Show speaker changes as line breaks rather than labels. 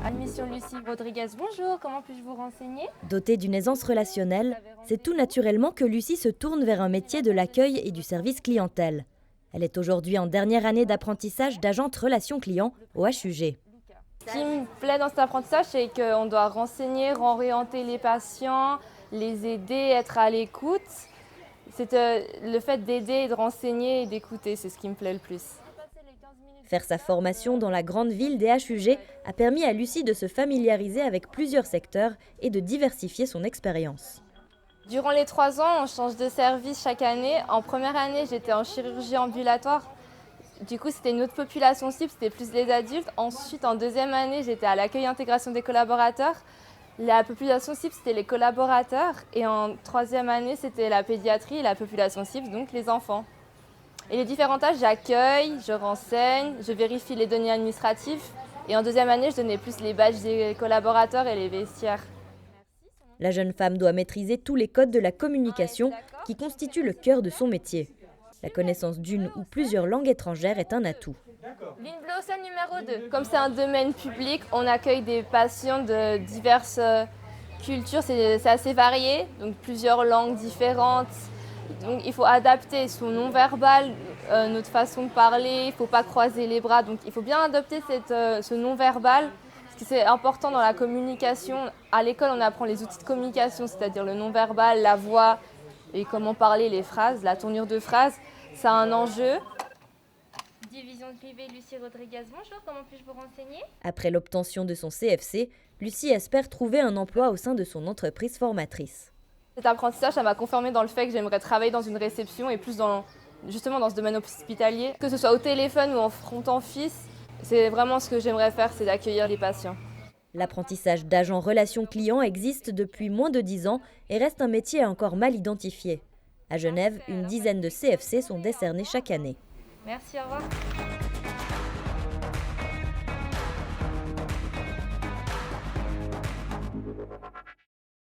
Admission Lucie Rodriguez, bonjour, comment puis-je vous renseigner?
Dotée d'une aisance relationnelle, c'est tout naturellement que Lucie se tourne vers un métier de l'accueil et du service clientèle. Elle est aujourd'hui en dernière année d'apprentissage d'agente relations clients au HUG.
Ce qui me plaît dans cet apprentissage, c'est qu'on doit renseigner, orienter les patients, les aider, être à l'écoute. C'est le fait d'aider, de renseigner et d'écouter, c'est ce qui me plaît le plus.
Faire sa formation dans la grande ville des HUG a permis à Lucie de se familiariser avec plusieurs secteurs et de diversifier son expérience.
Durant les 3 ans, on change de service chaque année. En première année, j'étais en chirurgie ambulatoire. Du coup, c'était une autre population cible, c'était plus les adultes. Ensuite, en deuxième année, j'étais à l'accueil et intégration des collaborateurs. La population cible, c'était les collaborateurs. Et en troisième année, c'était la pédiatrie et la population cible, donc les enfants. Et les différents tâches, j'accueille, je renseigne, je vérifie les données administratives. Et en deuxième année, je donnais plus les badges des collaborateurs et les vestiaires.
La jeune femme doit maîtriser tous les codes de la communication qui constituent le cœur de son métier. La connaissance d'une ou plusieurs langues étrangères est un atout.
Ligne bleue au sein numéro 2. Comme c'est un domaine public, on accueille des patients de diverses cultures, c'est assez varié, donc plusieurs langues différentes. Donc il faut adapter son non-verbal, notre façon de parler, il ne faut pas croiser les bras, donc il faut bien adopter ce non-verbal, parce que c'est important dans la communication. À l'école, on apprend les outils de communication, c'est-à-dire le non-verbal, la voix et comment parler, les phrases, la tournure de phrases. Ça a un enjeu. Division privée, Lucie Rodriguez, bonjour, comment puis-je vous renseigner?
Après l'obtention de son CFC, Lucie espère trouver un emploi au sein de son entreprise formatrice.
Cet apprentissage, ça m'a confirmé dans le fait que j'aimerais travailler dans une réception et plus justement dans ce domaine hospitalier. Que ce soit au téléphone ou en front office, c'est vraiment ce que j'aimerais faire, c'est d'accueillir les patients.
L'apprentissage d'agent relations clients existe depuis moins de 10 ans et reste un métier encore mal identifié. À Genève, une dizaine de CFC sont décernés chaque année.
Merci, au revoir.